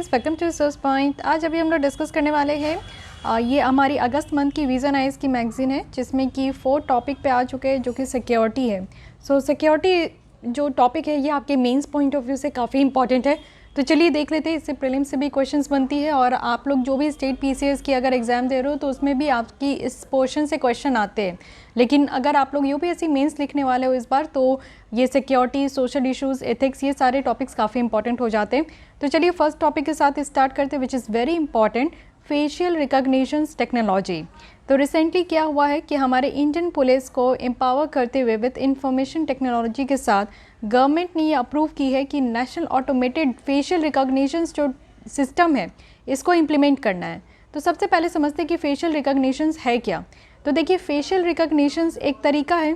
Guys, welcome to source point. आज अभी हम लोग डिस्कस करने वाले हैं ये हमारी अगस्त मंथ की विजन आइज की मैगजीन है, जिसमें कि 4 टॉपिक पे आ चुके हैं जो कि सिक्योरिटी है। सो सिक्योरिटी जो टॉपिक है ये आपके मेंस पॉइंट ऑफ व्यू से काफ़ी इंपॉर्टेंट है। तो चलिए देख लेते हैं, इससे प्रीलिम्स से भी क्वेश्चंस बनती है और आप लोग जो भी स्टेट पीसीएस की अगर एग्जाम दे रहे हो तो उसमें भी आपकी इस पोर्शन से क्वेश्चन आते हैं। लेकिन अगर आप लोग यूपीएससी मेंस लिखने वाले हो इस बार, तो ये सिक्योरिटी, सोशल इश्यूज़, एथिक्स, ये सारे टॉपिक्स काफ़ी इंपॉर्टेंट हो जाते हैं। तो चलिए फर्स्ट टॉपिक के साथ स्टार्ट करते हैं, which is very important, facial recognitions technology. तो रिसेंटली क्या हुआ है कि हमारे इंडियन पुलिस को एम्पावर करते हुए विद इंफॉर्मेशन टेक्नोलॉजी के साथ गवर्नमेंट ने ये अप्रूव की है कि नेशनल ऑटोमेटेड फेशियल रिकॉग्निशंस जो सिस्टम है इसको इम्प्लीमेंट करना है। तो सबसे पहले समझते हैं कि फेशियल रिकॉग्निशंस है क्या। तो देखिए, फेशियल रिकॉग्निशंस एक तरीका है,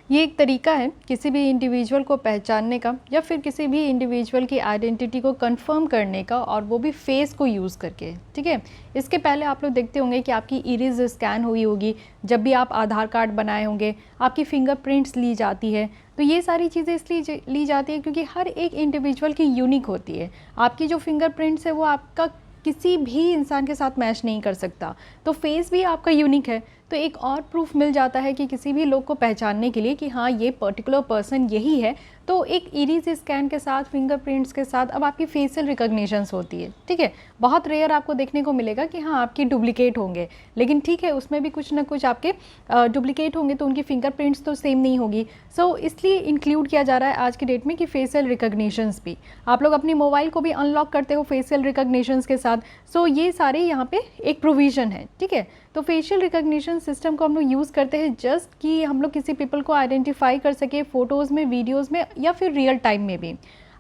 ये एक तरीका है किसी भी इंडिविजुअल को पहचानने का या फिर किसी भी इंडिविजुअल की आइडेंटिटी को कंफर्म करने का, और वो भी फेस को यूज़ करके। ठीक है, इसके पहले आप लोग देखते होंगे कि आपकी इरिस स्कैन हुई होगी, जब भी आप आधार कार्ड बनाए होंगे आपकी फिंगरप्रिंट्स ली जाती है। तो ये सारी चीज़ें इसलिए ली जाती है क्योंकि हर एक इंडिविजुअल की यूनिक होती है। आपकी जो फिंगरप्रिंट्स है वो आपका किसी भी इंसान के साथ मैच नहीं कर सकता, तो फेस भी आपका यूनिक है। तो एक और प्रूफ मिल जाता है कि किसी भी लोग को पहचानने के लिए कि हाँ ये पर्टिकुलर पर्सन यही है, तो एक इरीज स्कैन के साथ, फिंगरप्रिंट्स के साथ अब आपकी फेशियल रिकॉग्निशंस होती है। ठीक है, बहुत रेयर आपको देखने को मिलेगा कि हाँ आपकी डुप्लीकेट होंगे, लेकिन ठीक है उसमें भी कुछ ना कुछ आपके डुप्लीकेट होंगे, तो उनकी फिंगरप्रिंट्स तो सेम नहीं होगी। सो इसलिए इंक्लूड किया जा रहा है आज की डेट में कि फेशियल रिकॉग्निशंस भी आप लोग अपनी मोबाइल को भी अनलॉक करते हो फेशियल रिकॉग्निशंस के साथ। सो ये सारे यहाँ पे एक प्रोविज़न है। ठीक है, तो फेशियल रिकॉग्निशन सिस्टम को हम लोग यूज़ करते हैं जस्ट कि हम लोग किसी पीपल को आइडेंटिफाई कर सके फ़ोटोज़ में, वीडियोज़ में या फिर रियल टाइम में भी।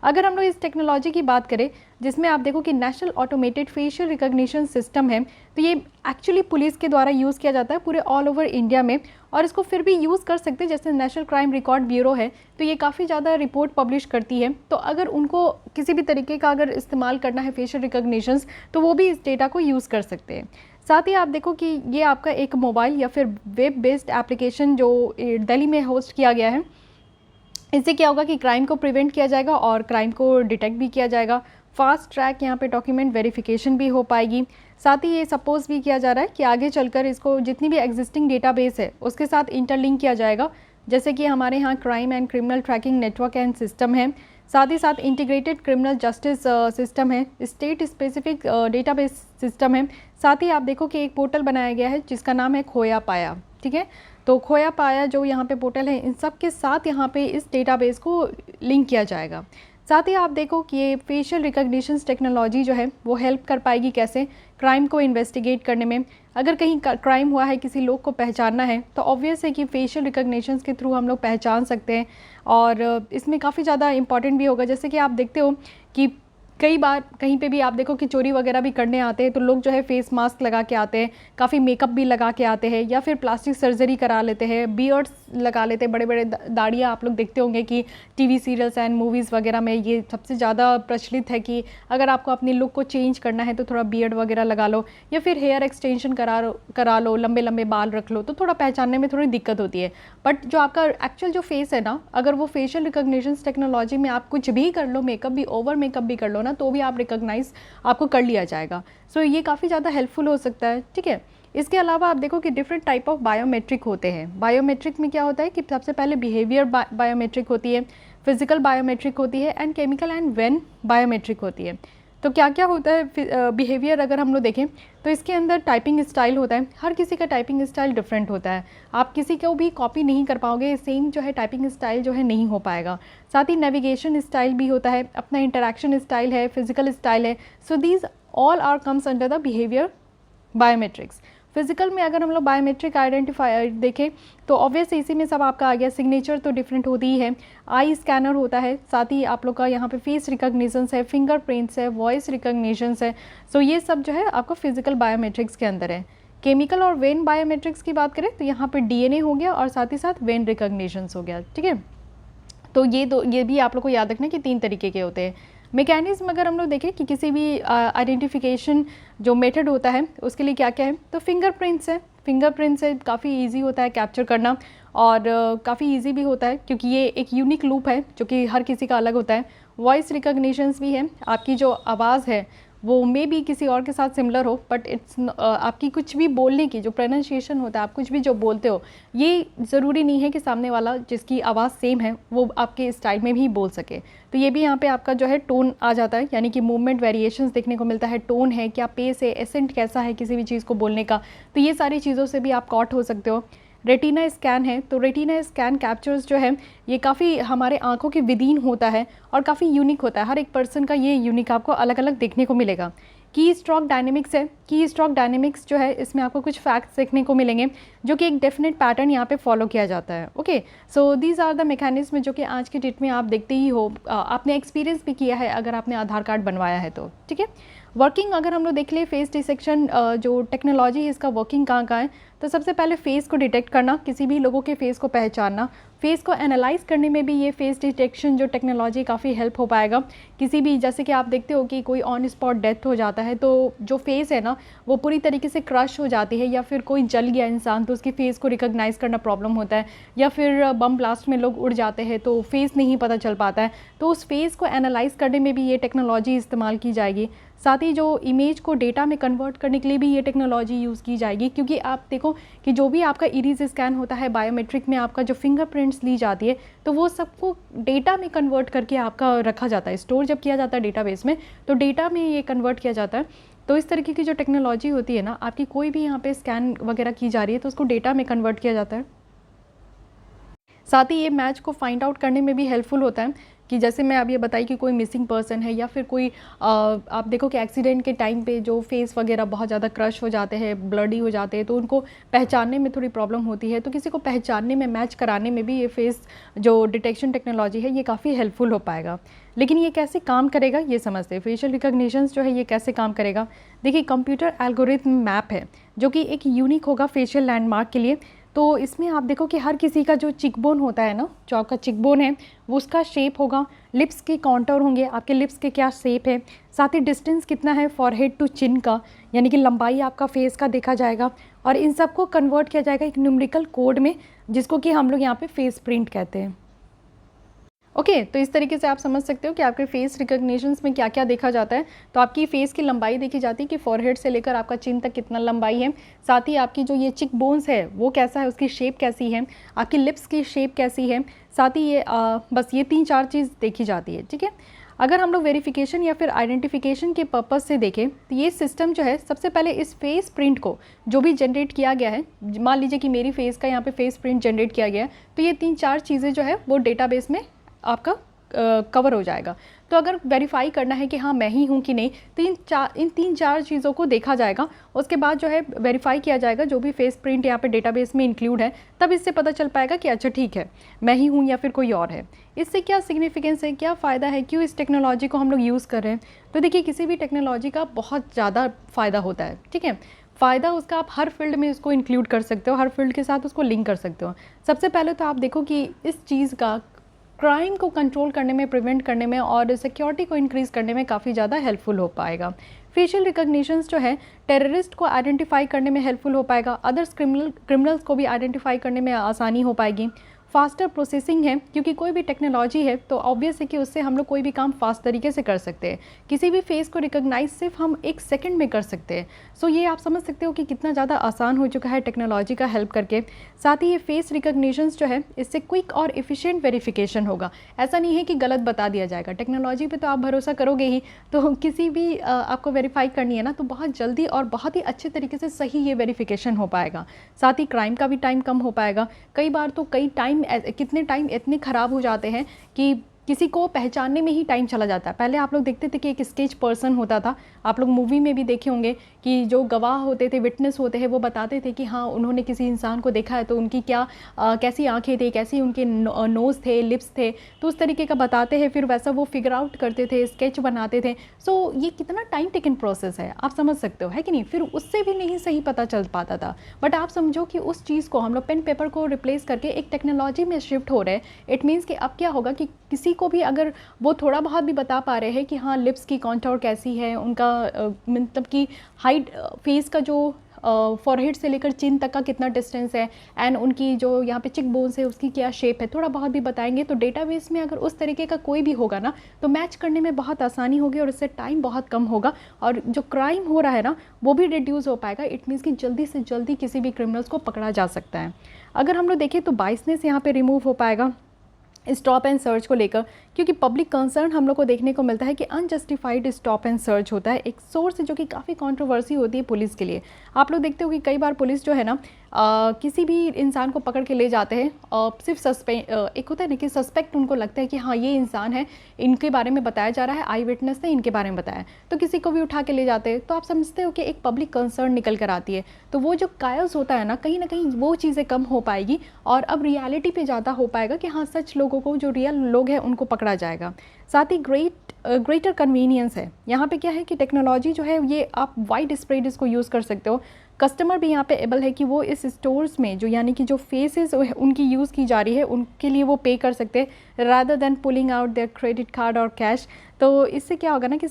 अगर हम लोग इस टेक्नोलॉजी की बात करें जिसमें आप देखो कि national automated facial recognition system है, तो ये एक्चुअली पुलिस के द्वारा यूज़ किया जाता है पूरे ऑल ओवर इंडिया में, और इसको फिर भी यूज़ कर सकते हैं। जैसे नेशनल क्राइम रिकॉर्ड ब्यूरो है, तो ये काफ़ी ज़्यादा रिपोर्ट पब्लिश करती है, तो अगर उनको किसी भी तरीके का अगर इस्तेमाल करना है फेशियल रिकॉग्निशंस, तो वो भी इस डेटा को यूज़ कर सकते हैं। साथ ही आप देखो कि ये आपका एक मोबाइल या फिर वेब बेस्ड एप्लीकेशन जो दिल्ली में होस्ट किया गया है, इससे क्या होगा कि क्राइम को प्रिवेंट किया जाएगा और क्राइम को डिटेक्ट भी किया जाएगा। फास्ट ट्रैक यहाँ पे डॉक्यूमेंट वेरिफिकेशन भी हो पाएगी। साथ ही ये सपोज भी किया जा रहा है कि आगे चलकर इसको जितनी भी एग्जिस्टिंग डेटाबेस है उसके साथ इंटरलिंक किया जाएगा, जैसे कि हमारे यहाँ crime and criminal tracking network and system है। साथ ही साथ इंटीग्रेटेड क्रिमिनल जस्टिस सिस्टम है, स्टेट स्पेसिफिक डेटाबेस सिस्टम है। साथ ही आप देखो कि एक पोर्टल बनाया गया है जिसका नाम है खोया पाया। ठीक है, तो खोया पाया जो यहाँ पे पोर्टल है, इन सब के साथ यहाँ पे इस डेटाबेस को लिंक किया जाएगा। साथ ही आप देखो कि ये फेशियल रिकॉग्निशंस टेक्नोलॉजी जो है वो हेल्प कर पाएगी कैसे, क्राइम को इन्वेस्टिगेट करने में। अगर कहीं क्राइम हुआ है, किसी लोग को पहचानना है, तो ऑब्वियस है कि फेशियल रिकॉग्निशंस के थ्रू हम लोग पहचान सकते हैं, और इसमें काफ़ी ज़्यादा इंपॉर्टेंट भी होगा। जैसे कि आप देखते हो कि कई बार कहीं पे भी आप देखो कि चोरी वगैरह भी करने आते हैं, तो लोग जो है फेस मास्क लगा के आते हैं, काफ़ी मेकअप भी लगा के आते हैं, या फिर प्लास्टिक सर्जरी करा लेते हैं, बियर्ड्स लगा लेते हैं, बड़े बड़े दाढ़ियाँ। आप लोग देखते होंगे कि टीवी सीरियल्स एंड मूवीज़ वगैरह में ये सबसे ज़्यादा प्रचलित है कि अगर आपको अपनी लुक को चेंज करना है तो थोड़ा बियर्ड वगैरह लगा लो, या फिर हेयर एक्सटेंशन करा लो, लंबे लंबे बाल रख लो, तो थोड़ा पहचानने में थोड़ी दिक्कत होती है। बट जो आपका एक्चुअल जो फेस है ना, अगर वो फेशियल रिकॉग्निशन टेक्नोलॉजी में आप कुछ भी कर लो, मेकअप भी, ओवर मेकअप भी कर लो ना, तो भी आप रिकॉग्नाइज आपको कर लिया जाएगा। सो ये काफ़ी ज़्यादा हेल्पफुल हो सकता है। ठीक है, इसके अलावा आप देखो कि डिफरेंट टाइप ऑफ बायोमेट्रिक होते हैं। बायोमेट्रिक में क्या होता है कि सबसे पहले बिहेवियर बायोमेट्रिक होती है, फिजिकल बायोमेट्रिक होती है, and chemical and when biometric होती है। तो क्या क्या होता है बिहेवियर अगर हम लोग देखें तो इसके अंदर टाइपिंग स्टाइल होता है। हर किसी का टाइपिंग स्टाइल डिफरेंट होता है, आप किसी को भी कॉपी नहीं कर पाओगे, सेम जो है टाइपिंग स्टाइल जो है नहीं हो पाएगा। साथ ही नेविगेशन स्टाइल भी होता है, अपना इंटरेक्शन स्टाइल है, फिजिकल स्टाइल है। So these all are comes under the behaviour biometrics. Physical में अगर हम लोग बायोमेट्रिक आइडेंटिफायर देखें तो ऑब्वियस इसी में सब आपका आ गया। सिग्नेचर तो डिफरेंट होती ही है, आई स्कैनर होता है, साथ ही आप लोग का यहाँ पे फेस रिकॉग्निशंस है, फिंगरप्रिंट्स है, वॉइस रिकॉग्निशंस है। सो ये सब जो है आपका फिजिकल बायोमेट्रिक्स के अंदर है। केमिकल और वेन बायोमेट्रिक्स की बात करें तो यहाँ पर डीएनए हो गया और साथ ही साथ वेन रिकॉग्निशंस हो गया। ठीक है, तो ये भी आप लोग को याद रखना कि 3 तरीके के होते हैं। मैकेनिज्म अगर हम लोग देखें कि किसी भी आइडेंटिफिकेशन जो मेथड होता है उसके लिए क्या क्या है, तो फिंगरप्रिंट्स है। फिंगरप्रिंट से काफ़ी इजी होता है कैप्चर करना, और काफ़ी इजी भी होता है क्योंकि ये एक यूनिक लूप है जो कि हर किसी का अलग होता है। वॉइस रिकॉग्निशंस भी है, आपकी जो आवाज़ है वो मे भी किसी और के साथ सिमिलर हो, बट इट्स आपकी कुछ भी बोलने की जो प्रोनाउंसिएशन होता है, आप कुछ भी जो बोलते हो, ये ज़रूरी नहीं है कि सामने वाला जिसकी आवाज़ सेम है वो आपके स्टाइल में भी बोल सके। तो ये भी यहाँ पे आपका जो है टोन आ जाता है, यानी कि मूवमेंट वेरिएशंस देखने को मिलता है, टोन है, क्या पेस है, एसेंट कैसा है किसी भी चीज़ को बोलने का, तो ये सारी चीज़ों से भी आप कॉट हो सकते हो। रेटिना स्कैन है, तो रेटिना स्कैन कैप्चर्स जो है ये काफ़ी हमारे आंखों के विदीन होता है और काफ़ी यूनिक होता है, हर एक पर्सन का ये यूनिक आपको अलग अलग देखने को मिलेगा। की स्ट्रोक डायनेमिक्स है, की स्ट्रोक डायनेमिक्स जो है इसमें आपको कुछ फैक्ट्स देखने को मिलेंगे जो कि एक डेफिनेट पैटर्न यहाँ पे फॉलो किया जाता है। Okay, so these are the mechanism जो कि आज की डेट में आप देखते ही हो, आपने एक्सपीरियंस भी किया है अगर आपने आधार कार्ड बनवाया है तो। ठीक है, वर्किंग अगर हम लोग देख ले फेस डिसेक्शन जो टेक्नोलॉजी है इसका वर्किंग कहाँ है, तो सबसे पहले फेस को डिटेक्ट करना, किसी भी लोगों के फेस को पहचानना, फेस को एनालाइज करने में भी ये फेस डिटेक्शन जो टेक्नोलॉजी काफ़ी हेल्प हो पाएगा। किसी भी, जैसे कि आप देखते हो कि कोई ऑन स्पॉट डेथ हो जाता है तो जो फेस है ना वो पूरी तरीके से क्रश हो जाती है, या फिर कोई जल गया इंसान तो उसकी फेस को रिकॉग्नाइज करना प्रॉब्लम होता है, या फिर बम ब्लास्ट में लोग उड़ जाते हैं तो फेस नहीं पता चल पाता है, तो उस फेस को एनालाइज करने में भी ये टेक्नोलॉजी इस्तेमाल की जाएगी। साथ ही जो इमेज को डेटा में कन्वर्ट करने के लिए भी ये टेक्नोलॉजी यूज़ की जाएगी, क्योंकि आप देखो कि जो भी आपका इरीज स्कैन होता है, बायोमेट्रिक में आपका जो फिंगरप्रिंट्स ली जाती है, तो वो सबको डेटा में कन्वर्ट करके आपका रखा जाता है, स्टोर जब किया जाता है डेटाबेस में तो डेटा में ये कन्वर्ट किया जाता है। तो इस तरीके की जो टेक्नोलॉजी होती है ना, आपकी कोई भी यहाँ पे स्कैन वगैरह की जा रही है तो उसको डेटा में कन्वर्ट किया जाता है। साथ ही ये मैच को फाइंड आउट करने में भी हेल्पफुल होता है कि जैसे मैं अब ये बताई कि कोई मिसिंग पर्सन है, या फिर कोई आप देखो कि एक्सीडेंट के टाइम पे जो फेस वगैरह बहुत ज़्यादा क्रश हो जाते हैं, ब्लडी हो जाते हैं, तो उनको पहचानने में थोड़ी प्रॉब्लम होती है, तो किसी को पहचानने में, मैच कराने में भी ये फेस जो डिटेक्शन टेक्नोलॉजी है ये काफ़ी हेल्पफुल हो पाएगा। लेकिन ये कैसे काम करेगा ये समझते हैं, फेशियल रिकॉग्निशंस जो है ये कैसे काम करेगा। देखिए, कंप्यूटर एल्गोरिथम मैप है जो कि एक यूनिक होगा फेशियल लैंडमार्क के लिए। तो इसमें आप देखो कि हर किसी का जो चिकबोन होता है ना, जो आपका चिकबोन है वो उसका शेप होगा, लिप्स के कॉन्टोर होंगे, आपके लिप्स के क्या शेप है, साथ ही डिस्टेंस कितना है फॉरहेड टू चिन का, यानी कि लंबाई आपका फेस का देखा जाएगा, और इन सबको कन्वर्ट किया जाएगा एक न्यूमेरिकल कोड में जिसको कि हम लोग यहाँ पे फेस प्रिंट कहते हैं। ओके, तो इस तरीके से आप समझ सकते हो कि आपके फेस रिकॉग्निशंस में क्या क्या देखा जाता है। तो आपकी फेस की लंबाई देखी जाती है कि फॉरहेड से लेकर आपका चिन तक कितना लंबाई है, साथ ही आपकी जो ये चिक बोन्स है वो कैसा है, उसकी शेप कैसी है, आपकी लिप्स की शेप कैसी है, साथ ही ये बस ये 3-4 चीज़ देखी जाती है। ठीक है, अगर हम लोग वेरिफिकेशन या फिर आइडेंटिफिकेशन के पर्पज़ से देखें तो ये सिस्टम जो है सबसे पहले इस फेस प्रिंट को जो भी जनरेट किया गया है, मान लीजिए कि मेरी फेस का यहाँ पे फेस प्रिंट जनरेट किया गया है, तो ये 3-4 चीज़ें जो है वो डेटाबेस में आपका कवर हो जाएगा। तो अगर वेरीफाई करना है कि हाँ मैं ही हूँ कि नहीं, तो इन 3-4 चीज़ों को देखा जाएगा, उसके बाद जो है वेरीफाई किया जाएगा जो भी फेस प्रिंट यहाँ पे डेटाबेस में इंक्लूड है, तब इससे पता चल पाएगा कि अच्छा ठीक है मैं ही हूँ या फिर कोई और है। इससे क्या सिग्निफिकेंस है, क्या फ़ायदा है, क्यों इस टेक्नोलॉजी को हम लोग यूज़ कर रहे हैं। तो देखिए, किसी भी टेक्नोलॉजी का बहुत ज़्यादा फ़ायदा होता है। ठीक है, फ़ायदा उसका आप हर फील्ड में उसको इंक्लूड कर सकते हो, हर फील्ड के साथ उसको लिंक कर सकते हो। सबसे पहले तो आप देखो कि इस चीज़ का क्राइम को कंट्रोल करने में, प्रिवेंट करने में और सिक्योरिटी को इंक्रीज़ करने में काफ़ी ज़्यादा हेल्पफुल हो पाएगा। फेशियल रिकॉग्निशंस जो है टेररिस्ट को आइडेंटिफाई करने में हेल्पफुल हो पाएगा, अदर्स क्रिमिनल्स को भी आइडेंटिफाई करने में आसानी हो पाएगी। फास्टर प्रोसेसिंग है, क्योंकि कोई भी टेक्नोलॉजी है तो ऑब्वियस है कि उससे हम लोग कोई भी काम फास्ट तरीके से कर सकते हैं। किसी भी फेस को रिकॉग्नाइज सिर्फ हम 1 सेकंड में कर सकते हैं। सो ये आप समझ सकते हो कि कितना ज़्यादा आसान हो चुका है टेक्नोलॉजी का हेल्प करके। साथ ही ये फेस रिकॉग्निशंस जो है इससे क्विक और एफिशिएंट वेरिफिकेशन होगा। ऐसा नहीं है कि गलत बता दिया जाएगा, टेक्नोलॉजी पे तो आप भरोसा करोगे ही, तो किसी भी आपको वेरीफाई करनी है ना तो बहुत जल्दी और बहुत ही अच्छे तरीके से सही ये वेरिफिकेशन हो पाएगा। साथ ही क्राइम का भी टाइम कम हो पाएगा। कई बार तो कितने टाइम इतने ख़राब हो जाते हैं कि किसी को पहचानने में ही टाइम चला जाता है। पहले आप लोग देखते थे कि एक स्केच पर्सन होता था, आप लोग मूवी में भी देखे होंगे कि जो गवाह होते थे, विटनेस होते हैं, वो बताते थे कि हाँ उन्होंने किसी इंसान को देखा है तो उनकी क्या कैसी आंखें थी, कैसी उनके नोज़ थे, लिप्स थे, तो उस तरीके का बताते हैं, फिर वैसा वो फिगर आउट करते थे, स्केच बनाते थे। सो ये कितना टाइम टेकन प्रोसेस है, आप समझ सकते हो, है कि नहीं। फिर उससे भी नहीं सही पता चल पाता था, बट आप समझो कि उस चीज़ को हम लोग पेन पेपर को रिप्लेस करके एक टेक्नोलॉजी में शिफ्ट हो रहे हैं। इट मीन्स कि अब क्या होगा कि किसी को भी अगर वो थोड़ा बहुत भी बता पा रहे हैं कि हाँ लिप्स की कॉन्टोर कैसी है, उनका मतलब कि हाइट, फेस का जो फॉरहेड से लेकर चिन तक का कितना डिस्टेंस है, एंड उनकी जो यहाँ पे चिक बोन्स है उसकी क्या शेप है, थोड़ा बहुत भी बताएंगे। तो डेटाबेस में अगर उस तरीके का कोई भी होगा ना तो मैच करने में बहुत आसानी होगी और इससे टाइम बहुत कम होगा, और जो क्राइम हो रहा है ना वो भी रिड्यूस हो पाएगा। इट मीन्स कि जल्दी से जल्दी किसी भी क्रिमिनल्स को पकड़ा जा सकता है। अगर हम लोग देखें तो बाइसनेस यहाँ पे रिमूव हो पाएगा स्टॉप एंड सर्च को लेकर, क्योंकि पब्लिक कंसर्न हम लोग को देखने को मिलता है कि अनजस्टिफाइड स्टॉप एंड सर्च होता है, एक सोर्स जो कि काफ़ी कंट्रोवर्सी होती है पुलिस के लिए। आप लोग देखते हो कि कई बार पुलिस जो है ना किसी भी इंसान को पकड़ के ले जाते हैं और सिर्फ एक होता है ना कि सस्पेक्ट उनको लगता है कि हाँ ये इंसान है, इनके बारे में बताया जा रहा है, आई विटनेस ने इनके बारे में बताया, तो किसी को भी उठा के ले जाते हैं। तो आप समझते हो कि एक पब्लिक कंसर्न निकल कर आती है, तो वो जो कायस होता है ना कहीं वो चीज़ें कम हो पाएगी और अब रियलिटी पे ज़्यादा हो पाएगा कि हाँ सच लोगों को, जो रियल लोग हैं उनको पकड़ा जाएगा। साथ ही ग्रेटर कन्वीनियंस है। यहाँ पे क्या है कि टेक्नोलॉजी जो है ये आप वाइड स्प्रेड इसको यूज़ कर सकते हो। कस्टमर भी यहाँ पे एबल है कि वो इस स्टोर्स में जो यानी कि जो फेसेस उनकी यूज़ की जा रही है उनके लिए वो पे कर सकते हैं rather than pulling out there credit card और कैश। तो इससे क्या होगा ना कि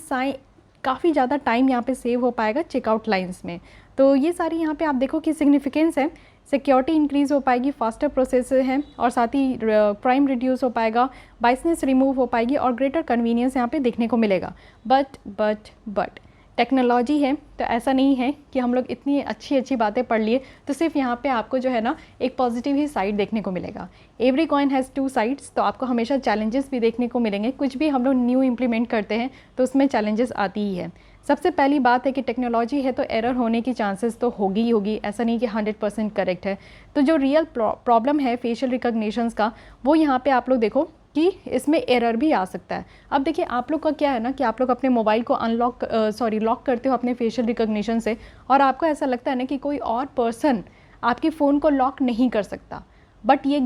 काफ़ी ज़्यादा टाइम यहाँ पे सेव हो पाएगा चेकआउट लाइंस में। तो ये सारी यहाँ पे आप देखो कि सिग्निफिकेंस है। सिक्योरिटी इंक्रीज़ हो पाएगी, फास्टर प्रोसेस है, और साथ ही क्राइम रिड्यूस हो पाएगा, बाइसनेस रिमूव हो पाएगी और ग्रेटर कन्वीनियंस यहाँ पे देखने को मिलेगा। बट टेक्नोलॉजी है तो ऐसा नहीं है कि हम लोग इतनी अच्छी बातें पढ़ लिए तो सिर्फ यहाँ पे आपको जो है ना एक पॉजिटिव ही साइड देखने को मिलेगा। Every coin has two sides, तो आपको हमेशा चैलेंजेस भी देखने को मिलेंगे। कुछ भी हम लोग न्यू इम्प्लीमेंट करते हैं तो उसमें चैलेंजेस आती ही है। सबसे पहली बात है कि टेक्नोलॉजी है तो एरर होने की चांसेस तो होगी ही होगी, ऐसा नहीं कि 100% करेक्ट है। तो जो रियल प्रॉब्लम है फेशियल रिकॉग्निशंस का, वो यहाँ पे आप लोग देखो कि इसमें एरर भी आ सकता है। अब देखिए आप लोग का क्या है ना कि आप लोग अपने मोबाइल को लॉक करते हो अपने फेशियल रिकॉग्निशन से, और आपको ऐसा लगता है ना कि कोई और पर्सन आपके फ़ोन को लॉक नहीं कर सकता। बट ये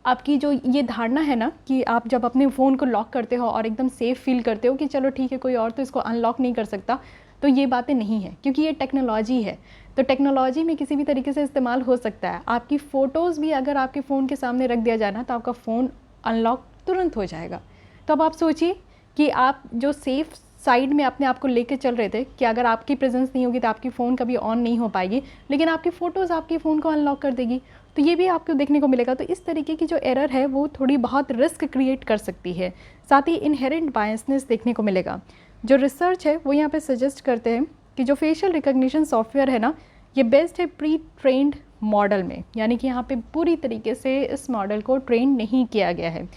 आपकी जो ये धारणा है ना कि आप जब अपने फ़ोन को लॉक करते हो और एकदम सेफ़ फील करते हो कि चलो ठीक है कोई और तो इसको अनलॉक नहीं कर सकता, तो ये बातें नहीं है, क्योंकि ये टेक्नोलॉजी है। तो टेक्नोलॉजी में किसी भी तरीके से इस्तेमाल हो सकता है। आपकी फ़ोटोज़ भी अगर आपके फ़ोन के सामने रख दिया जाए ना तो आपका फ़ोन अनलॉक तुरंत हो जाएगा। तो अब आप सोचिए कि आप जो सेफ़ साइड में अपने आप को लेके चल रहे थे कि अगर आपकी प्रेजेंस नहीं होगी तो आपकी फ़ोन कभी ऑन नहीं हो पाएगी, लेकिन आपकी फ़ोटोज़ आपके फ़ोन को अनलॉक कर देगी। तो ये भी आपको देखने को मिलेगा। तो इस तरीके की जो एरर है वो थोड़ी बहुत रिस्क क्रिएट कर सकती है। साथ ही इनहेरेंट बायसनेस देखने को मिलेगा। जो रिसर्च है वो यहाँ पे सजेस्ट करते हैं कि जो फेशियल रिकॉग्निशन सॉफ्टवेयर है ना ये बेस्ड है प्री ट्रेंड मॉडल में, यानी कि यहाँ पे पूरी तरीके से इस मॉडल को ट्रेन नहीं किया गया है।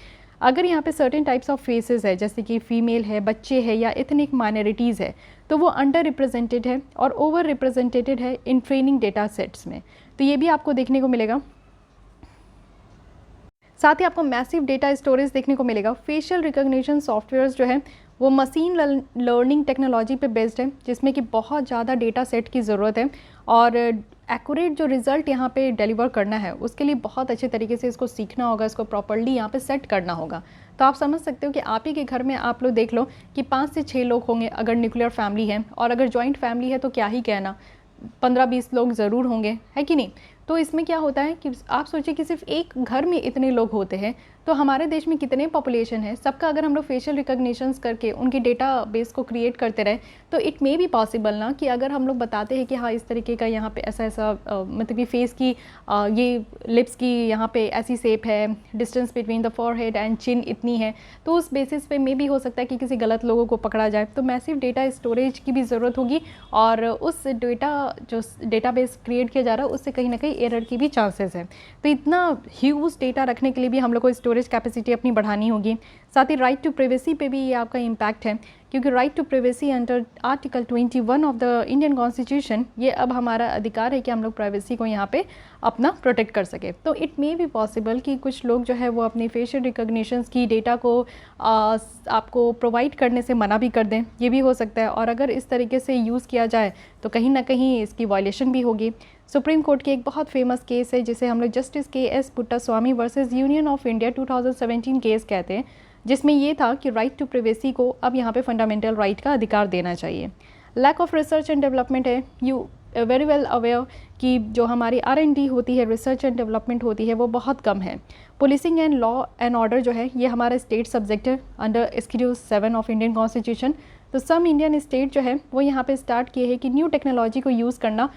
अगर यहाँ पे सर्टेन टाइप्स ऑफ फेसेस है जैसे कि फ़ीमेल है, बच्चे है या एथनिक माइनॉरिटीज़ है, तो वो अंडर रिप्रेजेंटेड है और ओवर रिप्रेजेंटेड है इन ट्रेनिंग डेटा सेट्स में। तो ये भी आपको देखने को मिलेगा। साथ ही आपको मैसिव डेटा स्टोरेज देखने को मिलेगा। फेशियल रिकॉग्निशन सॉफ्टवेयर्स जो है वो मशीन लर्निंग टेक्नोलॉजी पे बेस्ड है, जिसमें कि बहुत ज़्यादा डेटा सेट की ज़रूरत है और एक्यूरेट जो रिज़ल्ट यहाँ पे डिलीवर करना है उसके लिए बहुत अच्छे तरीके से इसको सीखना होगा, इसको प्रॉपर्ली यहाँ पे सेट करना होगा। तो आप समझ सकते हो कि आप ही के घर में आप लोग देख लो कि 5 से 6 लोग होंगे अगर न्यूक्लियर फैमिली है, और अगर जॉइंट फैमिली है तो क्या ही कहना, 15-20 लोग ज़रूर होंगे, है कि नहीं। तो इसमें क्या होता है कि आप सोचिए कि सिर्फ एक घर में इतने लोग होते हैं, तो हमारे देश में कितने पॉपुलेशन है, सबका अगर हम लोग फेशियल रिकॉग्निशंस करके उनकी डेटा बेस को क्रिएट करते रहे तो इट मे बी पॉसिबल ना कि अगर हम लोग बताते हैं कि हाँ इस तरीके का यहाँ पे ऐसा मतलब कि फेस की ये लिप्स की यहाँ पे ऐसी शेप है, distance between the forehead and chin इतनी है, तो उस बेसिस पे मे बी हो सकता है कि किसी गलत लोगों को पकड़ा जाए। तो मैसिव डेटा स्टोरेज की भी ज़रूरत होगी और उस जो डेटाबेस क्रिएट किया जा रहा है उससे कहीं ना कहीं एरर की भी चांसेस है। तो इतना ह्यूज डेटा रखने के लिए भी हम लोग को स्टोरेज कैपेसिटी अपनी बढ़ानी होगी। साथ ही राइट टू प्राइवेसी पे भी ये आपका इम्पैक्ट है, क्योंकि right to privacy under article 21 of the Indian constitution, ये अब हमारा अधिकार है कि हम लोग प्राइवेसी को यहाँ पे अपना प्रोटेक्ट कर सके। तो इट मे बी पॉसिबल कि कुछ लोग जो है वो अपनी फेशियल रिकॉग्निशंस की डेटा को आपको प्रोवाइड करने से मना भी कर दें, ये भी हो सकता है। और अगर इस तरीके से यूज़ किया जाए तो कहीं ना कहीं इसकी वायलेशन भी होगी। सुप्रीम कोर्ट की एक बहुत फेमस केस है जिसे हम लोग justice KS. Puttaswamy versus union of India 2017 case कहते हैं, जिसमें ये था कि राइट टू प्राइवेसी को अब यहाँ पे फंडामेंटल राइट का अधिकार देना चाहिए। Lack of research and development है, यू वेरी वेल अवेयर कि जो हमारी R&D होती है, रिसर्च एंड डेवलपमेंट होती है, वो बहुत कम है। Policing and law and order जो है ये हमारा स्टेट सब्जेक्ट है under schedule 7 of Indian constitution. तो सम इंडियन स्टेट जो है वो यहाँ पे स्टार्ट किए हैं कि न्यू टेक्नोलॉजी को यूज़ करना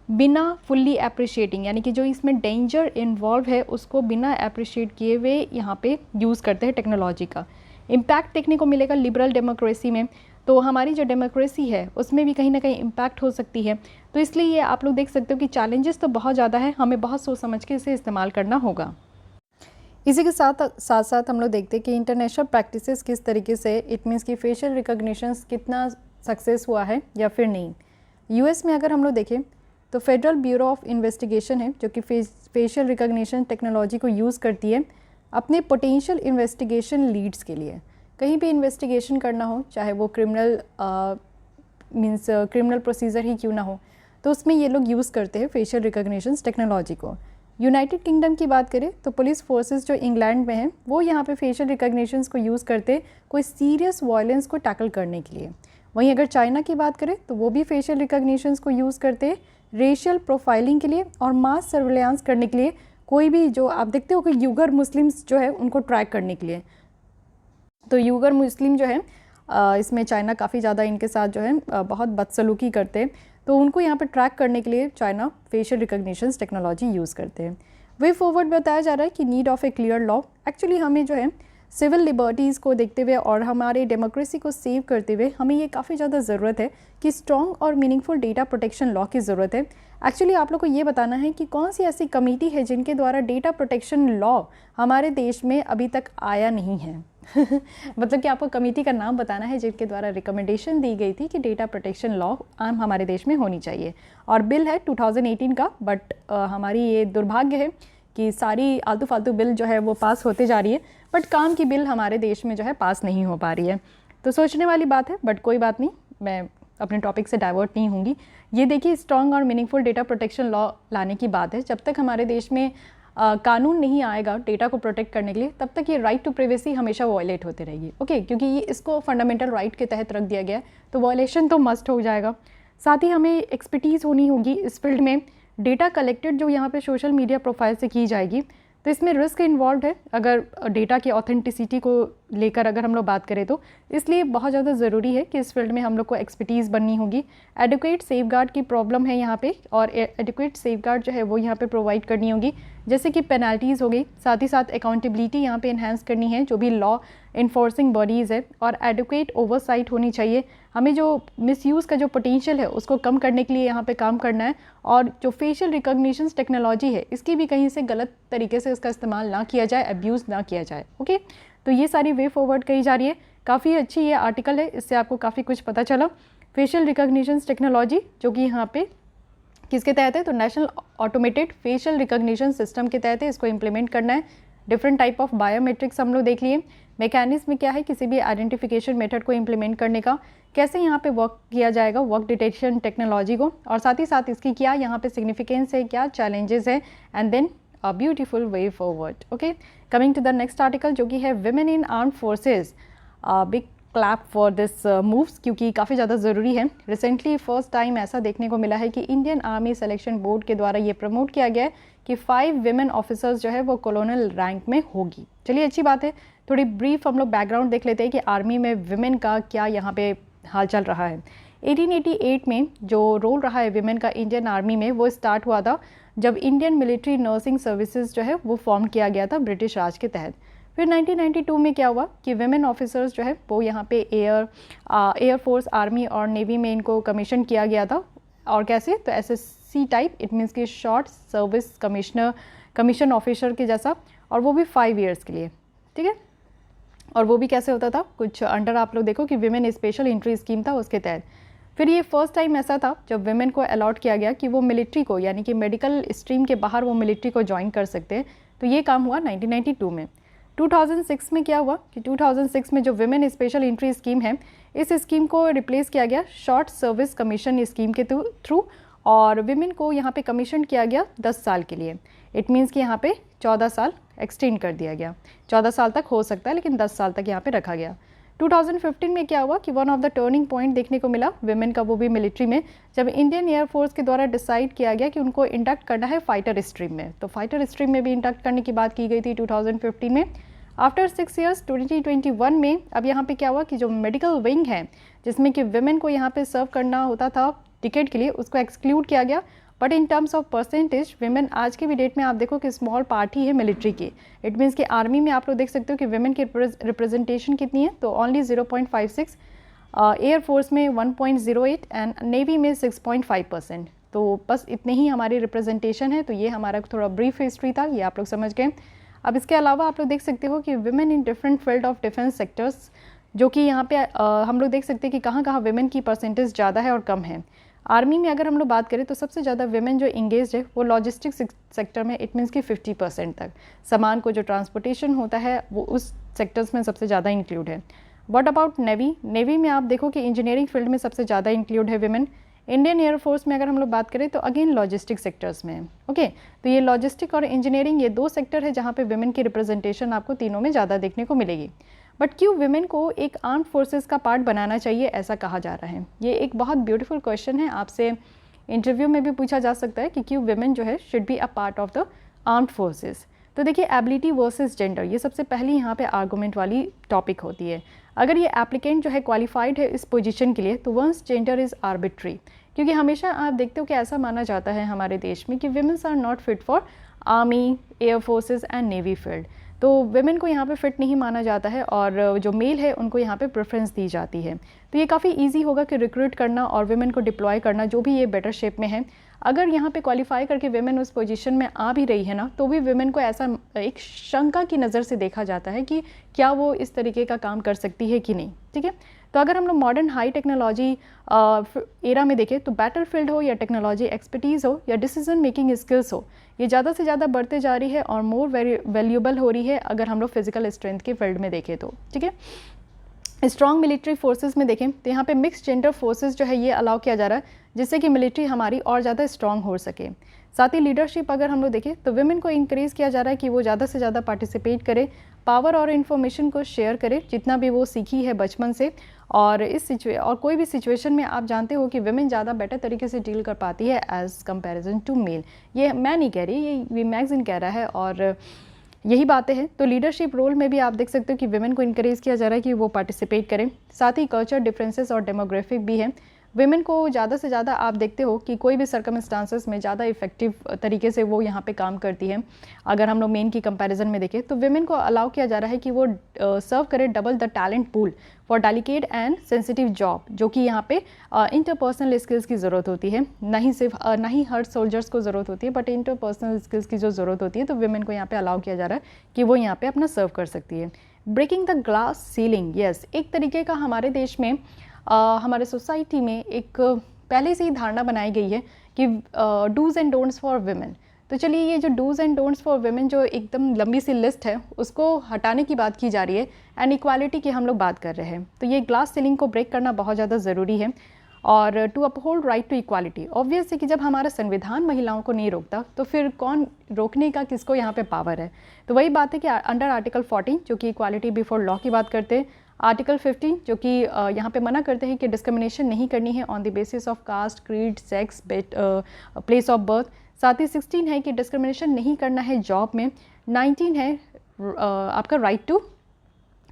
बिना फुल्ली अप्रिशिएटिंग, यानी कि जो इसमें डेंजर इन्वॉल्व है उसको बिना अप्रिशिएट किए हुए यहाँ पे यूज़ करते हैं टेक्नोलॉजी का। इम्पैक्ट देखने को मिलेगा लिबरल डेमोक्रेसी में, तो हमारी जो डेमोक्रेसी है उसमें भी कहीं ना कहीं इम्पैक्ट हो सकती है। तो इसलिए ये आप लोग देख सकते हो कि चैलेंजेस तो बहुत ज़्यादा है, हमें बहुत सोच समझ के इसे इस्तेमाल करना होगा। इसी के साथ साथ हम लोग देखते हैं कि इंटरनेशनल प्रैक्टिसेस किस तरीके से, इट मीन्स कि फेशियल रिकॉग्निशन कितना सक्सेस हुआ है या फिर नहीं। यूएस में अगर हम लोग देखें तो फेडरल ब्यूरो ऑफ इन्वेस्टिगेशन है जो कि फेशियल रिकॉग्निशन टेक्नोलॉजी को यूज़ करती है अपने पोटेंशियल इन्वेस्टिगेशन लीड्स के लिए। कहीं भी इन्वेस्टिगेशन करना हो, चाहे वो क्रिमिनल क्रिमिनल प्रोसीजर ही क्यों ना हो, तो उसमें ये लोग यूज़ करते हैं फेशियल रिकॉग्निशन टेक्नोलॉजी को। यूनाइटेड किंगडम की बात करें तो पुलिस फोर्सेस जो इंग्लैंड में हैं वो यहाँ पे फेशियल रिकॉग्निशंस को यूज़ करते कोई सीरियस वायलेंस को टैकल करने के लिए। वहीं अगर चाइना की बात करें तो वो भी फेशियल रिकॉग्निशंस को यूज़ करते रेशियल प्रोफाइलिंग के लिए और मास सर्विलांस करने के लिए। कोई भी जो आप देखते हो कि यूगर मुस्लिम्स जो है उनको ट्रैक करने के लिए, तो यूगर मुस्लिम जो है इसमें चाइना काफ़ी ज़्यादा इनके साथ जो है बहुत बदसलूकी करते हैं, तो उनको यहाँ पर ट्रैक करने के लिए China facial recognition technology use करते हैं। वे फॉरवर्ड बताया जा रहा है कि need of A clear law, actually हमें जो है सिविल लिबर्टीज़ को देखते हुए और हमारे डेमोक्रेसी को सेव करते हुए हमें ये काफ़ी ज़्यादा ज़रूरत है कि स्ट्रॉन्ग और मीनिंगफुल डेटा प्रोटेक्शन लॉ की ज़रूरत है। एक्चुअली आप लोग को ये बताना है कि कौन सी ऐसी कमेटी है जिनके द्वारा डेटा प्रोटेक्शन लॉ हमारे देश में अभी तक आया नहीं है। मतलब कि आपको कमेटी का नाम बताना है जिनके द्वारा रिकमेंडेशन दी गई थी कि डेटा प्रोटेक्शन लॉ आम हमारे देश में होनी चाहिए। और बिल है 2018 का, बट हमारी ये दुर्भाग्य है कि सारी आलतू फालतू बिल जो है वो पास होते जा रही है, बट काम की बिल हमारे देश में जो है पास नहीं हो पा रही है। तो सोचने वाली बात है, बट कोई बात नहीं, मैं अपने टॉपिक से डाइवर्ट नहीं होंगी। ये देखिए, स्ट्रॉन्ग और मीनिंगफुल डेटा प्रोटेक्शन लॉ लाने की बात है। जब तक हमारे देश में कानून नहीं आएगा डेटा को प्रोटेक्ट करने के लिए, तब तक ये राइट टू प्राइवेसी हमेशा वॉयलेट होते रहेगी। ओके, क्योंकि ये इसको फंडामेंटल राइट के तहत रख दिया गया है, तो वॉयलेशन तो मस्ट हो जाएगा। साथ ही हमें एक्सपर्टीज़ होनी होगी इस फील्ड में। डेटा कलेक्टेड जो यहाँ पे सोशल मीडिया प्रोफाइल से की जाएगी, तो इसमें रिस्क इन्वॉल्व है अगर डेटा की ऑथेंटिसिटी को लेकर अगर हम लोग बात करें तो, इसलिए बहुत ज़्यादा ज़रूरी है कि इस फील्ड में हम लोग को एक्सपर्टीज़ बननी होगी। एडुकेट सेफगार्ड की प्रॉब्लम है यहाँ पे, और एडुकेट सेफगार्ड जो है वो यहाँ पे प्रोवाइड करनी होगी, जैसे कि पेनल्टीज़ हो गई। साथ ही साथ अकाउंटेबिलिटी यहाँ पे इन्हेंस करनी है जो भी लॉ इन्फोर्सिंग बॉडीज़ है, और एडुकेट ओवरसाइट होनी चाहिए। हमें जो मिसयूज़ का जो पोटेंशियल है उसको कम करने के लिए यहाँ पे काम करना है, और जो फेशियल रिकॉग्निशन टेक्नोलॉजी है इसकी भी कहीं से गलत तरीके से इसका इस्तेमाल ना किया जाए, अब्यूज़ ना किया जाए। ओके, तो ये सारी वे फॉरवर्ड कही जा रही है। काफ़ी अच्छी ये आर्टिकल है, इससे आपको काफ़ी कुछ पता चला। फेशियल रिकॉग्निशन टेक्नोलॉजी जो कि यहाँ पे किसके तहत है, तो national automated facial recognition system के तहत है, इसको इम्प्लीमेंट करना है। डिफरेंट टाइप ऑफ बायोमेट्रिक्स हम लोग देख लिए। मैकेनिज्म क्या है किसी भी आइडेंटिफिकेशन मेथड को इम्प्लीमेंट करने का, कैसे यहाँ पे वर्क किया जाएगा वर्क डिटेक्शन टेक्नोलॉजी को, और साथ ही साथ इसकी क्या यहाँ पे सिग्निफिकेंस है, क्या चैलेंजेस है, and then a beautiful way forward. Okay, coming to the next article जो कि है women in arm forces. Big clap for this moves, क्योंकि काफ़ी ज़्यादा ज़रूरी है। रिसेंटली फर्स्ट टाइम ऐसा देखने को मिला है कि इंडियन आर्मी सिलेक्शन बोर्ड के द्वारा ये प्रमोट किया गया है कि 5 विमेन ऑफिसर्स जो है वो कॉलोनल रैंक में होगी। चलिए, अच्छी बात है। थोड़ी ब्रीफ हम लोग बैकग्राउंड देख लेते हैं कि आर्मी में विमेन का क्या यहाँ पे हाल चल रहा है। 1888 में जो रोल रहा है विमेन का इंडियन आर्मी में, वो स्टार्ट हुआ था जब इंडियन मिलिट्री नर्सिंग सर्विसेज जो है वो फॉर्म किया गया था ब्रिटिश राज के तहत। फिर 1992 में क्या हुआ कि विमेन ऑफिसर्स जो है वो यहाँ पे एयरफोर्स, आर्मी और नेवी में इनको कमीशन किया गया था। और कैसे, तो SSC टाइप, इट मीन्स कि शॉर्ट सर्विस कमीशन ऑफिसर के जैसा, और वो भी 5 ईयर्स के लिए। ठीक है, और वो भी कैसे होता था, कुछ अंडर आप लोग देखो कि विमेन स्पेशल एंट्री स्कीम था उसके तहत। फिर ये फर्स्ट टाइम ऐसा था जब विमेन को अलॉट किया गया कि वो मिलिट्री को, यानी कि मेडिकल स्ट्रीम के बाहर वो मिलिट्री को ज्वाइन कर सकते हैं। तो ये काम हुआ 1992 में। 2006 में क्या हुआ कि 2006 में जो विमेन स्पेशल एंट्री स्कीम है, इस स्कीम को रिप्लेस किया गया शॉर्ट सर्विस कमीशन स्कीम के थ्रू, और विमेन को यहाँ पे कमीशन किया गया 10 साल के लिए। इट मीन्स कि यहाँ पे 14 साल एक्सटेंड कर दिया गया। 14 साल तक हो सकता है, लेकिन 10 साल तक यहाँ पे रखा गया। 2015 में क्या हुआ कि one of the turning point देखने को मिला विमेन का, वो भी मिलिट्री में, जब इंडियन एयरफोर्स के द्वारा डिसाइड किया गया कि उनको इंडक्ट करना है फाइटर स्ट्रीम में। तो फाइटर स्ट्रीम में भी इंडक्ट करने की बात की गई थी 2015 में। आफ्टर 6 ईयर्स 2021 में अब यहाँ पे क्या हुआ कि जो मेडिकल विंग है जिसमें कि विमेन को यहाँ पे सर्व करना होता था टिकट के लिए, उसको एक्सक्लूड किया गया, but in terms of percentage women आज के भी डेट में आप देखो कि स्मॉल पार्ट ही है मिलिट्री की। इट मीन्स कि आर्मी में आप लोग देख सकते हो कि विमेन की रिप्रेजेंटेशन कितनी है, तो ओनली 0.56, एयर फोर्स में 1.08 एंड नेवी में 6.5%। तो बस इतने ही हमारी रिप्रेजेंटेशन है। तो ये हमारा थोड़ा ब्रीफ हिस्ट्री था, ये आप लोग समझ गए। अब इसके अलावा आप लोग देख सकते हो कि women in different field of defence sectors, जो कि यहाँ पे हम लोग देख सकते हैं कि कहाँ कहाँ विमेन की परसेंटेज ज़्यादा है और कम है। आर्मी में अगर हम लोग बात करें तो सबसे ज़्यादा विमेन जो इंगेज है वो लॉजिस्टिक्स सेक्टर में, इट मीन्स कि 50% तक सामान को जो ट्रांसपोर्टेशन होता है वो उस सेक्टर्स में सबसे ज़्यादा इंक्लूड है। What about navy? नेवी में आप देखो कि इंजीनियरिंग फील्ड में सबसे ज़्यादा इंक्लूड है विमेन। इंडियन एयरफोर्स में अगर हम लोग बात करें तो अगेन लॉजिस्टिक सेक्टर्स में है। ओके, तो ये लॉजिस्टिक और इंजीनियरिंग ये दो सेक्टर है जहाँ पे विमेन की रिप्रेजेंटेशन आपको तीनों में ज़्यादा देखने को मिलेगी। बट क्यों विमेन को एक आर्म्ड फोर्सेस का पार्ट बनाना चाहिए ऐसा कहा जा रहा है? ये एक बहुत ब्यूटीफुल क्वेश्चन है, आपसे इंटरव्यू में भी पूछा जा सकता है कि क्यों विमेन जो है should be a part of the armed forces. तो देखिए, एबिलिटी वर्सेस जेंडर, ये सबसे पहली यहाँ पे आर्गूमेंट वाली टॉपिक होती है। अगर ये एप्लीकेंट जो है क्वालिफाइड है इस पोजीशन के लिए तो वंस जेंडर इज़ आर्बिट्री, क्योंकि हमेशा आप देखते हो कि ऐसा माना जाता है हमारे देश में कि womens are not fit for army, air forces and navy field. तो विमेन को यहाँ पे फिट नहीं माना जाता है और जो मेल है उनको यहाँ पे प्रेफरेंस दी जाती है। तो ये काफ़ी इजी होगा कि रिक्रूट करना और विमेन को डिप्लॉय करना, जो भी ये बेटर शेप में है। अगर यहाँ पे क्वालिफाई करके विमेन उस पोजीशन में आ भी रही है ना, तो भी विमेन को ऐसा एक शंका की नज़र से देखा जाता है कि क्या वो इस तरीके का काम कर सकती है कि नहीं। ठीक है, तो अगर हम लोग मॉडर्न हाई टेक्नोलॉजी एरा में देखें तो बैटल फील्ड हो या टेक्नोलॉजी एक्सपर्टीज़ हो या डिसीजन मेकिंग स्किल्स हो, ये ज़्यादा से ज़्यादा बढ़ते जा रही है और मोर वैल्यूएबल हो रही है अगर हम लोग फिजिकल स्ट्रेंथ के फील्ड में देखें तो। ठीक है, स्ट्रॉन्ग मिलिट्री फोर्सेस में देखें तो यहाँ पे मिक्स जेंडर फोर्सेस जो है ये अलाउ किया जा रहा है, जिससे कि मिलिट्री हमारी और ज़्यादा स्ट्रॉन्ग हो सके। साथ ही लीडरशिप अगर हम लोग देखें तो विमेन को इंक्रेज़ किया जा रहा है कि वो ज़्यादा से ज़्यादा पार्टिसिपेट करे, पावर और इन्फॉर्मेशन को शेयर करे जितना भी वो सीखी है बचपन से। और और कोई भी सिचुएशन में आप जानते हो कि विमेन ज़्यादा बेटर तरीके से डील कर पाती है एज़ कंपेरिजन टू मेल। ये मैं नहीं कह रही, ये मैगजीन कह रहा है और यही बातें हैं। तो लीडरशिप रोल में भी आप देख सकते हो कि विमेन को इनकरेज किया जा रहा है कि वो पार्टिसिपेट करें। साथ ही कल्चर डिफरेंसेस और डेमोग्राफिक भी है। विमेन को ज़्यादा से ज़्यादा आप देखते हो कि कोई भी सर्कमस्टांसेस में ज़्यादा इफेक्टिव तरीके से वो यहाँ पे काम करती है। अगर हम लोग मेन की कंपैरिजन में देखें तो विमेन को अलाउ किया जा रहा है कि वो सर्व करे double the talent pool for delicate and sensitive job, जो कि यहाँ पे इंटरपर्सनल स्किल्स की ज़रूरत होती है। ना ही हर सोल्जर्स को ज़रूरत होती है, बट इंटरपर्सनल स्किल्स की जो ज़रूरत होती है तो विमेन को यहाँ पे अलाउ किया जा रहा है कि वो यहाँ पे अपना सर्व कर सकती है। Breaking the glass ceiling, yes, एक तरीके का हमारे देश में हमारे सोसाइटी में एक पहले से ही धारणा बनाई गई है कि dos and don'ts for women. तो चलिए, ये जो dos and don'ts for women जो एकदम लंबी सी लिस्ट है उसको हटाने की बात की जा रही है एंड इक्वालिटी की हम लोग बात कर रहे हैं। तो ये ग्लास सीलिंग को ब्रेक करना बहुत ज़्यादा ज़रूरी है और to uphold right to equality. Obvious है कि जब हमारा संविधान महिलाओं को नहीं रोकता तो फिर कौन रोकने का, किसको यहाँ पे पावर है। तो वही बात है कि अंडर आर्टिकल 14 जो कि इक्वालिटी बिफोर लॉ की बात करते हैं, आर्टिकल 15 जो कि यहाँ पे मना करते हैं कि डिस्क्रिमिनेशन नहीं करनी है on the basis of caste, creed, sex, place of birth. साथ ही 16 है कि डिस्क्रिमिनेशन नहीं करना है जॉब में। 19 है आपका राइट टू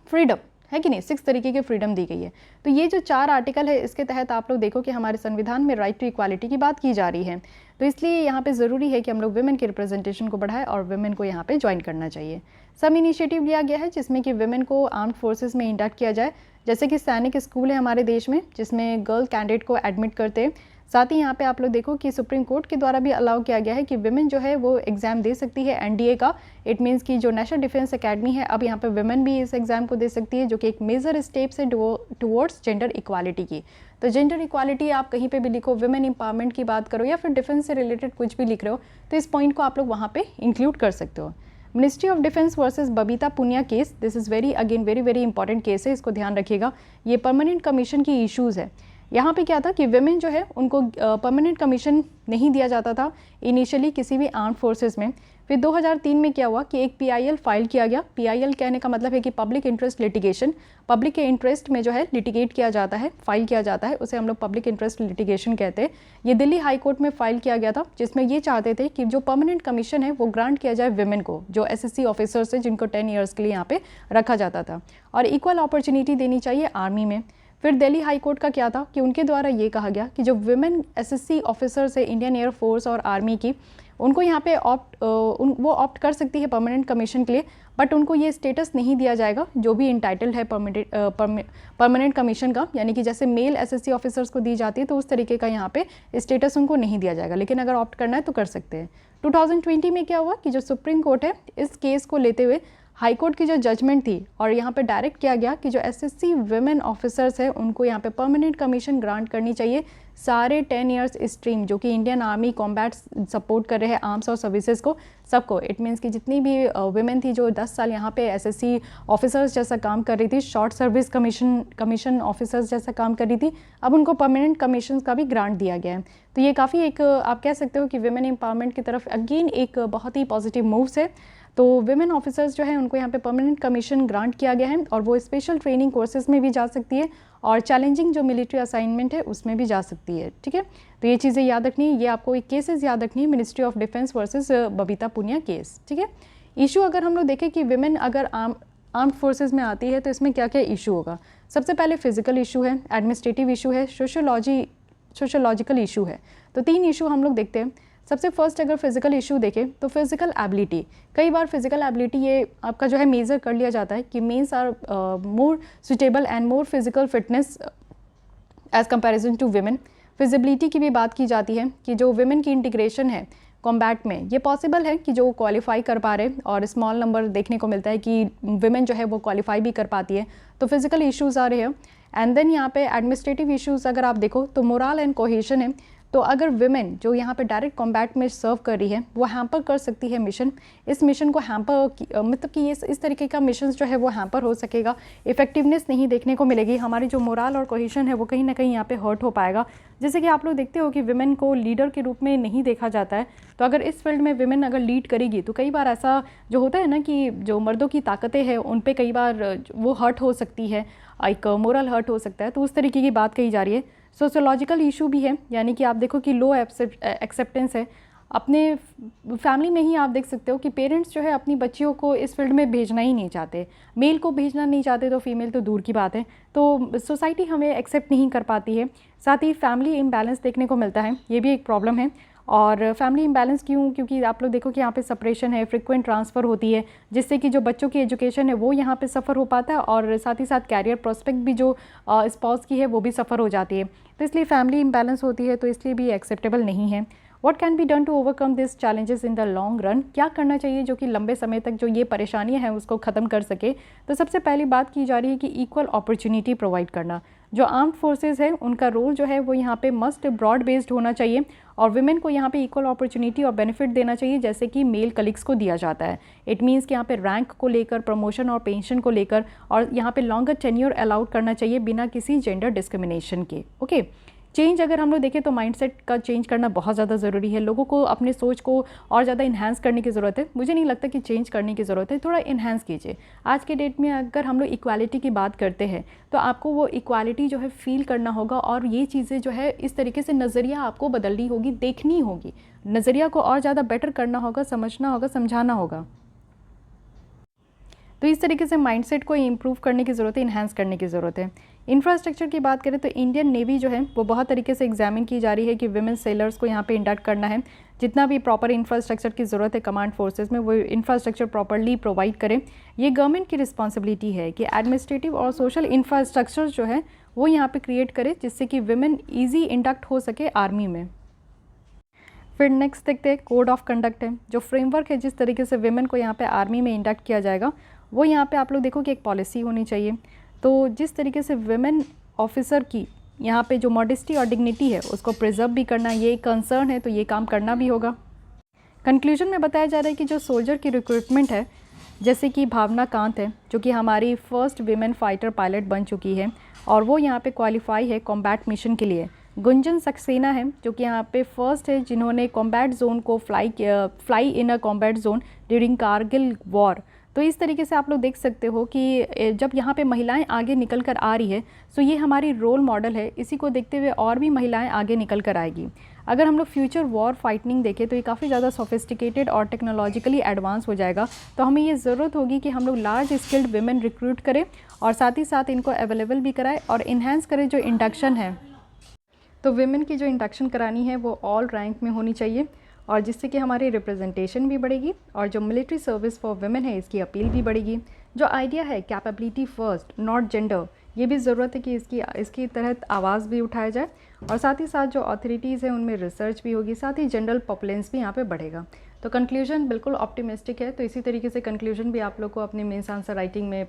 फ्रीडम, है कि नहीं, 6 तरीके की फ्रीडम दी गई है। तो ये जो 4 आर्टिकल है इसके तहत आप लोग देखो कि हमारे संविधान में राइट टू इक्वालिटी की बात की जा रही है। तो इसलिए यहाँ पे ज़रूरी है कि हम लोग विमेन के रिप्रेजेंटेशन को बढ़ाएं और विमेन को यहाँ पे ज्वाइन करना चाहिए। सब इनिशिएटिव लिया गया है जिसमें कि विमेन को आर्म्ड फोर्सेस में इंडक्ट किया जाए, जैसे कि सैनिक स्कूल है हमारे देश में जिसमें गर्ल कैंडिडेट को एडमिट करते हैं। साथ ही यहाँ पे आप लोग देखो कि सुप्रीम कोर्ट के द्वारा भी अलाउ किया गया है कि विमेन जो है वो एग्ज़ाम दे सकती है एनडीए का। इट मीन्स कि जो नेशनल डिफेंस एकेडमी है अब यहाँ पे विमेन भी इस एग्ज़ाम को दे सकती है, जो कि एक मेजर स्टेप्स है टुवर्ड्स जेंडर इक्वालिटी की। तो जेंडर इक्वालिटी आप कहीं पे भी लिखो, विमेन एम्पावरमेंट की बात करो या फिर डिफेंस से रिलेटेड कुछ भी लिख रहे हो तो इस पॉइंट को आप लोग वहाँ पे इंक्लूड कर सकते हो। Ministry of defence versus Babita Punia case, this is very important case है, इसको ध्यान रखिएगा। ये परमानेंट कमीशन की इश्यूज़ है। यहाँ पे क्या था कि विमेन जो है उनको परमानेंट कमीशन नहीं दिया जाता था इनिशियली किसी भी आर्म्ड फोर्सेस में। फिर 2003 में क्या हुआ कि एक PIL फाइल किया गया। PIL कहने का मतलब है कि पब्लिक इंटरेस्ट लिटिगेशन, पब्लिक के इंटरेस्ट में जो है लिटिगेट किया जाता है, फाइल किया जाता है, उसे हम लोग पब्लिक इंटरेस्ट लिटिगेशन कहते हैं। ये दिल्ली हाई कोर्ट में फाइल किया गया था जिसमें ये चाहते थे कि जो परमानेंट कमीशन है वो ग्रांट किया जाए विमेन को, जो SSC ऑफिसर्स है जिनको 10 ईयर्स के लिए यहाँ पे रखा जाता था, और इक्वल अपॉर्चुनिटी देनी चाहिए आर्मी में। फिर दिल्ली हाई कोर्ट का क्या था कि उनके द्वारा ये कहा गया कि जो विमेन एसएससी ऑफिसर्स है इंडियन एयरफोर्स और आर्मी की, उनको यहाँ पे वो ऑप्ट कर सकती है परमानेंट कमीशन के लिए, बट उनको ये स्टेटस नहीं दिया जाएगा जो भी इंटाइटल्ड है परमानेंट कमीशन का, यानी कि जैसे मेल एसएससी ऑफिसर्स को दी जाती है तो उस तरीके का यहाँ पे स्टेटस उनको नहीं दिया जाएगा, लेकिन अगर ऑप्ट करना है तो कर सकते हैं। 2020 में क्या हुआ कि जो सुप्रीम कोर्ट है इस केस को लेते हुए हाई कोर्ट की जो जजमेंट थी और यहाँ पे डायरेक्ट किया गया कि जो एसएससी वुमेन ऑफिसर्स है उनको यहाँ पे परमानेंट कमीशन ग्रांट करनी चाहिए सारे 10 इयर्स स्ट्रीम जो कि इंडियन आर्मी कॉम्बैट सपोर्ट कर रहे हैं आर्म्स और सर्विसेज को, सबको। इट मीन्स कि जितनी भी वुमेन थी जो 10 साल यहाँ पे एसएससी ऑफिसर्स जैसा काम कर रही थी, शॉर्ट सर्विस कमीशन ऑफिसर्स जैसा काम कर रही थी, अब उनको परमानेंट कमीशन का भी ग्रांट दिया गया है। तो ये काफ़ी एक आप कह सकते हो कि वुमेन एम्पावरमेंट की तरफ अगेन एक बहुत ही पॉजिटिव मूव्स है। तो विमेन ऑफिसर्स जो है उनको यहाँ पे परमानेंट कमीशन ग्रांट किया गया है और वो स्पेशल ट्रेनिंग कोर्सेज में भी जा सकती है और चैलेंजिंग जो मिलिट्री असाइनमेंट है उसमें भी जा सकती है। ठीक है, तो ये चीज़ें याद रखनी है, ये आपको एक केसेस याद रखनी है, ministry of defence versus Babita Punia case. ठीक है, इशू अगर हम लोग देखें कि विमेन अगर आर्म्ड फोर्सेज में आती है तो इसमें क्या क्या इशू होगा। सबसे पहले फिजिकल इशू है, एडमिनिस्ट्रेटिव इशू है, सोशोलॉजिकल इशू है। तो 3 इशू हम लोग देखते हैं। सबसे फर्स्ट अगर फिजिकल इशू देखें तो फिजिकल एबिलिटी, कई बार फिजिकल एबिलिटी ये आपका जो है मेज़र कर लिया जाता है कि mens are more suitable and more physical fitness as comparison to women. Feasibility की भी बात की जाती है कि जो विमेन की इंटीग्रेशन है कॉम्बैट में ये पॉसिबल है कि जो क्वालिफाई कर पा रहे, और स्मॉल नंबर देखने को मिलता है कि विमेन जो है वो क्वालिफाई भी कर पाती है। तो फिजिकल इश्यूज़ आ रहे हैं। एंड देन यहाँ पे एडमिनिस्ट्रेटिव इश्यूज़ अगर आप देखो तो मोरल एंड कोहेशन है। तो अगर विमेन जो यहाँ पे डायरेक्ट कॉम्बैट में सर्व कर रही है वो हैम्पर कर सकती है मिशन, इस मिशन को हैम्पर मतलब कि इस तरीके का मिशन जो है वो हैम्पर हो सकेगा, इफेक्टिवनेस नहीं देखने को मिलेगी, हमारी जो मोरल और कोहेशन है वो कहीं ना कहीं यहाँ पे हर्ट हो पाएगा। जैसे कि आप लोग देखते हो कि विमेन को लीडर के रूप में नहीं देखा जाता है, तो अगर इस फील्ड में विमेन अगर लीड करेगी तो कई बार ऐसा जो होता है ना कि जो मर्दों की ताकतें हैं उन पे कई बार वो हर्ट हो सकती है, एक मोरल हर्ट हो सकता है, तो उस तरीके की बात कही जा रही है। सोशोलॉजिकल इशू भी है, यानी कि आप देखो कि लो एक्सेप्टेंस है अपने फैमिली में ही। आप देख सकते हो कि पेरेंट्स जो है अपनी बच्चियों को इस फील्ड में भेजना ही नहीं चाहते, मेल को भेजना नहीं चाहते तो फीमेल तो दूर की बात है। तो सोसाइटी हमें एक्सेप्ट नहीं कर पाती है। साथ ही फैमिली इम्बैलेंस देखने को मिलता है, ये भी एक प्रॉब्लम है। और फैमिली इम्बैलेंस क्यों? क्योंकि आप लोग देखो कि यहाँ पे सेपरेशन है, फ्रिक्वेंट ट्रांसफ़र होती है, जिससे कि जो बच्चों की एजुकेशन है वो यहाँ पे सफ़र हो पाता है, और साथ ही साथ कैरियर प्रोस्पेक्ट भी जो स्पाउस की है वो भी सफ़र हो जाती है। तो इसलिए फैमिली इम्बैलेंस होती है, तो इसलिए भी एक्सेप्टेबल नहीं है। What can be done to overcome this challenges in the long run? क्या करना चाहिए जो कि लंबे समय तक जो ये परेशानियां हैं उसको ख़त्म कर सके? तो सबसे पहली बात की जा रही है कि इक्वल अपॉर्चुनिटी प्रोवाइड करना। जो आर्म्ड फोर्सेज है उनका रोल जो है वो यहाँ पे मस्ट ब्रॉड बेस्ड होना चाहिए, और विमेन को यहाँ पे इक्वल अपॉर्चुनिटी और बेनिफिट देना चाहिए जैसे कि मेल कलीग्स को दिया जाता है। इट मीन्स कि यहाँ पे रैंक को लेकर, प्रमोशन और पेंशन को लेकर, और यहाँ पे लॉन्गर टेन्योर अलाउड करना चाहिए बिना किसी जेंडर डिस्क्रिमिनेशन के। ओके, चेंज अगर हम लोग देखें तो माइंडसेट का चेंज करना बहुत ज़्यादा ज़रूरी है। लोगों को अपने सोच को और ज़्यादा इन्हांस करने की ज़रूरत है। मुझे नहीं लगता कि चेंज करने की ज़रूरत है, थोड़ा इन्हांस कीजिए। आज के डेट में अगर हम लोग इक्वालिटी की बात करते हैं तो आपको वो इक्वालिटी जो है फील करना होगा, और ये चीज़ें जो है इस तरीके से नज़रिया आपको बदलनी होगी, देखनी होगी, नज़रिया को और ज़्यादा बेटर करना होगा, समझना होगा, समझाना होगा। तो इस तरीके से माइंडसेट को इम्प्रूव करने की ज़रूरत है, इन्हांस करने की ज़रूरत है। इंफ्रास्ट्रक्चर की बात करें तो इंडियन नेवी जो है वो बहुत तरीके से एग्जामिन की जा रही है कि विमेन सेलर्स को यहाँ पे इंडक्ट करना है। जितना भी प्रॉपर इंफ्रास्ट्रक्चर की ज़रूरत है कमांड फोर्सेज में, वो इंफ्रास्ट्रक्चर प्रॉपरली प्रोवाइड करें। ये गवर्नमेंट की रिस्पॉन्सिबिलिटी है कि एडमिनिस्ट्रेटिव और सोशल इंफ्रास्ट्रक्चर जो है वो यहाँ पे क्रिएट करे जिससे कि विमेन ईजी इंडक्ट हो सके आर्मी में। फिर नेक्स्ट देखते हैं कोड ऑफ कंडक्ट है, जो फ्रेमवर्क है जिस तरीके से विमेन को यहाँ पे आर्मी में इंडक्ट किया जाएगा, वो यहाँ पे आप लोग देखो कि एक पॉलिसी होनी चाहिए। तो जिस तरीके से विमेन ऑफिसर की यहाँ पे जो मॉडेस्टी और डिग्निटी है उसको प्रिजर्व भी करना, ये एक कंसर्न है, तो ये काम करना भी होगा। कंक्लूजन में बताया जा रहा है कि जो सोल्जर की रिक्रूटमेंट है, जैसे कि भावना कांत है जो कि हमारी फर्स्ट विमेन फाइटर पायलट बन चुकी है और वो यहाँ पे क्वालिफाई है कॉम्बैट मिशन के लिए। गुंजन सक्सेना है जो कि यहाँ पे फर्स्ट है जिन्होंने कॉम्बैट जोन को fly in a combat zone during Kargil war. तो इस तरीके से आप लोग देख सकते हो कि जब यहाँ पे महिलाएं आगे निकल कर आ रही है, सो ये हमारी रोल मॉडल है। इसी को देखते हुए और भी महिलाएं आगे निकल कर आएगी। अगर हम लोग फ्यूचर वॉर फाइटिंग देखें तो ये काफ़ी ज़्यादा सोफिस्टिकेटेड और टेक्नोलॉजिकली एडवांस हो जाएगा। तो हमें ये ज़रूरत होगी कि हम लोग लार्ज स्किल्ड विमेन रिक्रूट करें और साथ ही साथ इनको अवेलेबल भी कराएं और इन्हेंस करें जो इंडक्शन है। तो विमेन की जो इंडक्शन करानी है वो ऑल रैंक में होनी चाहिए, और जिससे कि हमारी रिप्रेजेंटेशन भी बढ़ेगी और जो मिलिट्री सर्विस फॉर वुमेन है इसकी अपील भी बढ़ेगी। जो आइडिया है कैपेबिलिटी फर्स्ट नॉट जेंडर, ये भी ज़रूरत है कि इसकी तहत आवाज़ भी उठाया जाए, और साथ ही साथ जो अथॉरिटीज़ हैं उनमें रिसर्च भी होगी, साथ ही जनरल पॉपुलेंस भी यहाँ पे बढ़ेगा। तो कंक्लूजन बिल्कुल ऑप्टिमिस्टिक है। तो इसी तरीके से कंक्लूजन भी आप लोग को अपने मेंस आंसर राइटिंग में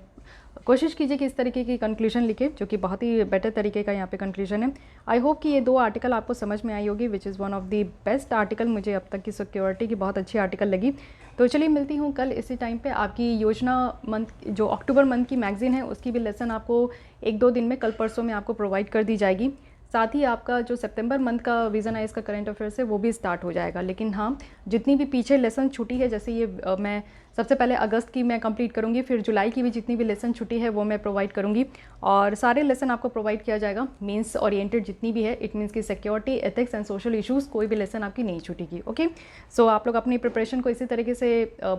कोशिश कीजिए कि इस तरीके की कंक्लूजन लिखे, जो कि बहुत ही बेटर तरीके का यहाँ पे कंक्लूजन है। आई होप कि ये 2 आर्टिकल आपको समझ में आई होगी, which is one of the best article. मुझे अब तक की सिक्योरिटी की बहुत अच्छी आर्टिकल लगी। तो चलिए मिलती हूँ कल इसी टाइम पे। आपकी योजना मंथ जो अक्टूबर मंथ की मैगजीन है उसकी भी लेसन आपको 1-2 दिन में, कल परसों में आपको प्रोवाइड कर दी जाएगी। साथ ही आपका जो सितंबर मंथ का विजन आइज का करंट अफेयर्स है वो भी स्टार्ट हो जाएगा। लेकिन हाँ, जितनी भी पीछे लेसन छुट्टी है, जैसे ये मैं सबसे पहले अगस्त की मैं कंप्लीट करूँगी, फिर जुलाई की भी जितनी भी लेसन छुट्टी है वो मैं प्रोवाइड करूँगी, और सारे लेसन आपको प्रोवाइड किया जाएगा मीन्स ओरिएंटेड जितनी भी है। इट मीन्स की security, ethics and social issues, कोई भी लेसन आपकी नहीं छूटेगी। ओके, सो आप लोग अपनी प्रिपरेशन को इसी तरीके से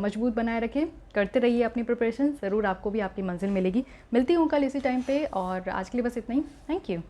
मजबूत बनाए रखें, करते रहिए अपनी प्रिपरेशन, ज़रूर आपको भी आपकी मंजिल मिलेगी। मिलती हूँ कल इसी टाइम पर, और आज के लिए बस इतना ही। Thank you.